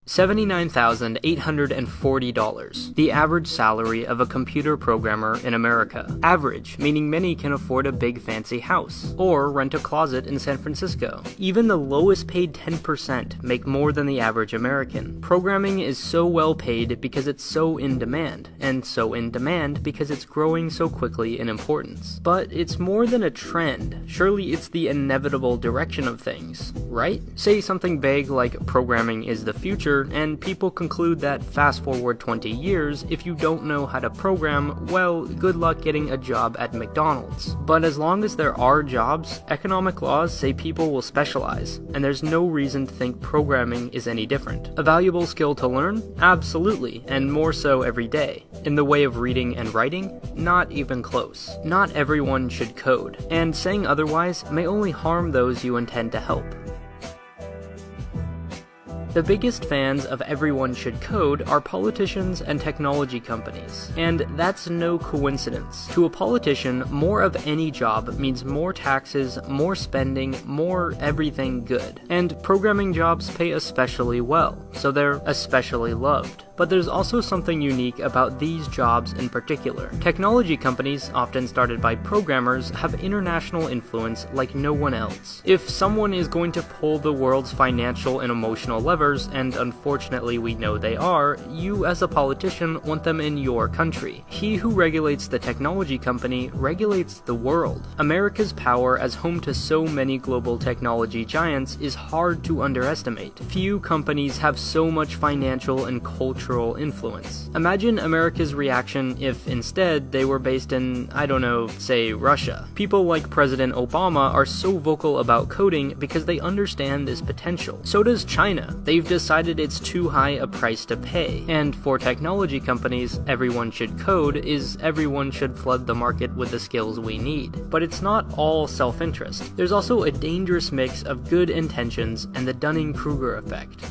$79,840, the average salary of a computer programmer in America. Average, meaning many can afford a big fancy house, or rent a closet in San Francisco. Even the lowest paid 10% make more than the average American. Programming is so well paid because it's so in demand, and so in demand because it's growing so quickly in importance. But it's more than a trend. Surely it's the inevitable direction of things, right? Say something vague like programming is the future, and people conclude that fast forward 20 years, if you don't know how to program, well, good luck getting a job at McDonald's. But as long as there are jobs, economic laws say people will specialize, and there's no reason to think programming is any different. A valuable skill to learn? Absolutely, and more so every day. In the way of reading and writing? Not even close. Not everyone should code, and saying otherwise may only harm those you intend to help. The biggest fans of everyone should code are politicians and technology companies, and that's no coincidence. To a politician, more of any job means more taxes, more spending, more everything good. And programming jobs pay especially well, so they're especially loved. But there's also something unique about these jobs in particular. Technology companies, often started by programmers, have international influence like no one else. If someone is going to pull the world's financial and emotional levers, and unfortunately we know they are, you as a politician want them in your country. He who regulates the technology company regulates the world. America's power as home to so many global technology giants is hard to underestimate. Few companies have so much financial and cultural influence. Imagine America's reaction if instead they were based in, I don't know, say Russia. People like President Obama are so vocal about coding because they understand this potential. So does China. They've decided it's too high a price to pay. And for technology companies, everyone should code is everyone should flood the market with the skills we need. But it's not all self-interest. There's also a dangerous mix of good intentions and the Dunning-Kruger effect.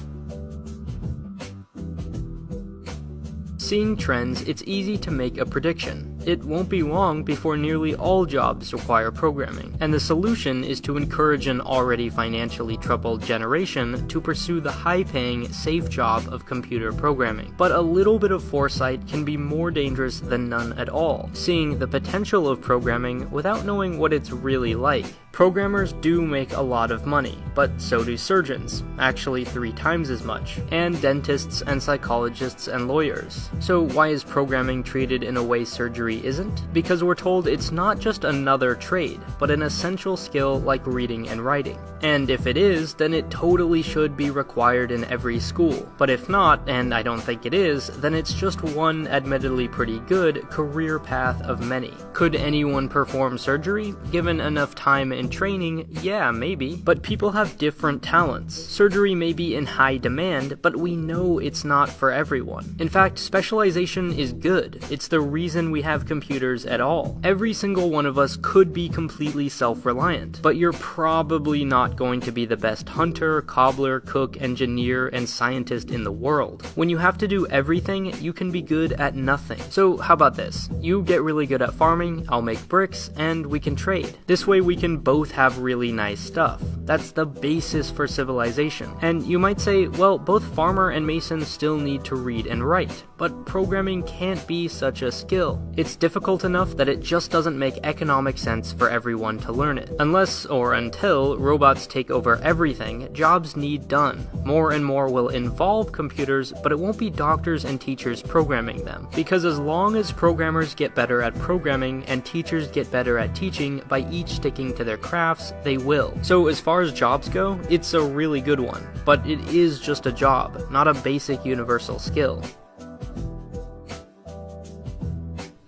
Seeing trends, it's easy to make a prediction. It won't be long before nearly all jobs require programming, and the solution is to encourage an already financially troubled generation to pursue the high-paying, safe job of computer programming. But a little bit of foresight can be more dangerous than none at all, seeing the potential of programming without knowing what it's really like. Programmers do make a lot of money, but so do surgeons, actually 3 times as much, and dentists and psychologists and lawyers. So why is programming treated in a way surgery isn't? Because we're told it's not just another trade, but an essential skill like reading and writing. And if it is, then it totally should be required in every school. But if not, and I don't think it is, then it's just one admittedly pretty good career path of many. Could anyone perform surgery? Given enough time and training, yeah, maybe. But people have different talents. Surgery may be in high demand, but we know it's not for everyone. In fact, specialization is good. It's the reason we have computers at all. Every single one of us could be completely self-reliant, but you're probably not going to be the best hunter, cobbler, cook, engineer, and scientist in the world. When you have to do everything, you can be good at nothing. So how about this? You get really good at farming, I'll make bricks, and we can trade. This way we can both have really nice stuff. That's the basis for civilization. And you might say, well, both farmer and mason still need to read and write, but programming can't be such a skill. It's difficult enough that it just doesn't make economic sense for everyone to learn it. Unless or until robots take over everything, jobs need done. More and more will involve computers, but it won't be doctors and teachers programming them. Because as long as programmers get better at programming and teachers get better at teaching by each sticking to their crafts, they will. So as far as jobs go, it's a really good one. But it is just a job, not a basic universal skill.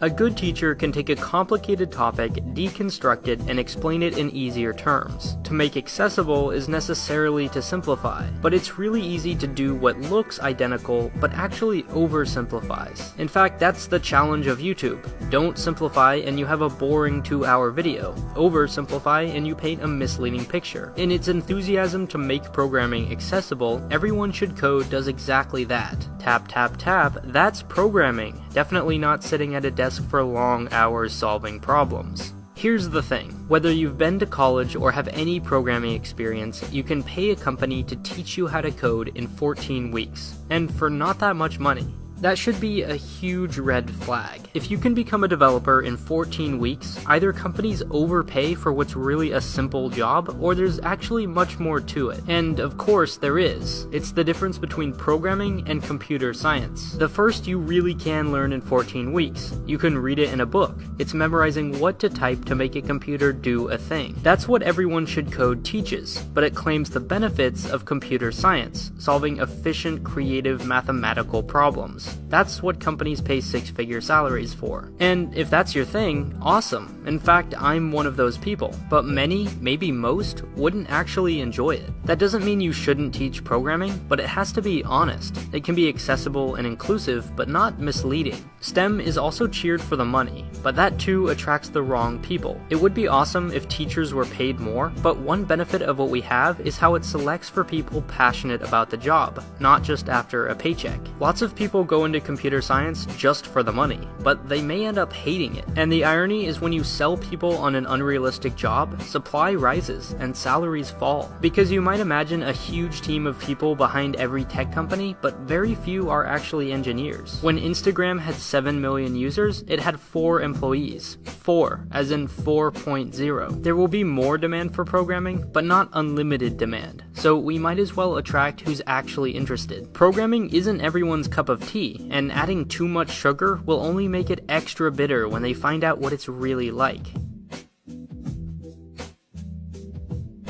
A good teacher can take a complicated topic, deconstruct it, and explain it in easier terms. To make accessible is necessarily to simplify, but it's really easy to do what looks identical, but actually oversimplifies. In fact, that's the challenge of YouTube. Don't simplify and you have a boring 2-hour video. Oversimplify and you paint a misleading picture. In its enthusiasm to make programming accessible, Everyone Should Code does exactly that. Tap, tap, tap, that's programming. Definitely not sitting at a desk for long hours solving problems. Here's the thing, whether you've been to college or have any programming experience, you can pay a company to teach you how to code in 14 weeks, and for not that much money. That should be a huge red flag. If you can become a developer in 14 weeks, either companies overpay for what's really a simple job, or there's actually much more to it. And of course there is. It's the difference between programming and computer science. The first you really can learn in 14 weeks. You can read it in a book. It's memorizing what to type to make a computer do a thing. That's what Everyone Should Code teaches, but it claims the benefits of computer science, solving efficient, creative, mathematical problems. That's what companies pay six-figure salaries for. And if that's your thing, awesome. In fact, I'm one of those people. But many, maybe most, wouldn't actually enjoy it. That doesn't mean you shouldn't teach programming, but it has to be honest. It can be accessible and inclusive, but not misleading. STEM is also cheered for the money, but that too attracts the wrong people. It would be awesome if teachers were paid more, but one benefit of what we have is how it selects for people passionate about the job, not just after a paycheck. Lots of people go into computer science just for the money, but they may end up hating it. And the irony is when you sell people on an unrealistic job, supply rises and salaries fall. Because you might imagine a huge team of people behind every tech company, but very few are actually engineers. When Instagram had 7 million users, it had 4 employees. 4, as in 4.0. There will be more demand for programming, but not unlimited demand. So we might as well attract who's actually interested. Programming isn't everyone's cup of tea, and adding too much sugar will only make it extra bitter when they find out what it's really like.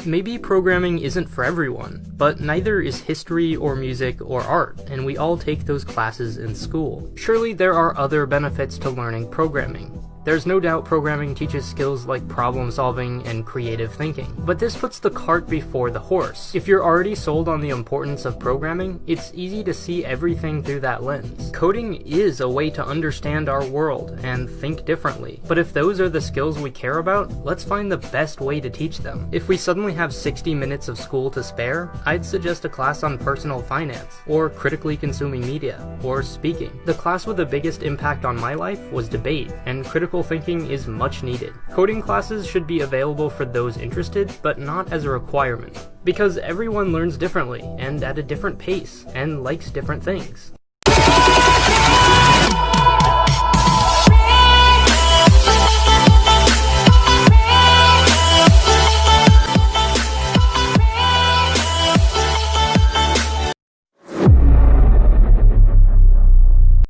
Maybe programming isn't for everyone, but neither is history or music or art, and we all take those classes in school. Surely there are other benefits to learning programming. There's no doubt programming teaches skills like problem solving and creative thinking, but this puts the cart before the horse. If you're already sold on the importance of programming, it's easy to see everything through that lens. Coding is a way to understand our world and think differently, but if those are the skills we care about, let's find the best way to teach them. If we suddenly have 60 minutes of school to spare, I'd suggest a class on personal finance, or critically consuming media, or speaking. The class with the biggest impact on my life was debate, and critical thinking is much needed. Coding classes should be available for those interested, but not as a requirement, because everyone learns differently and at a different pace and likes different things.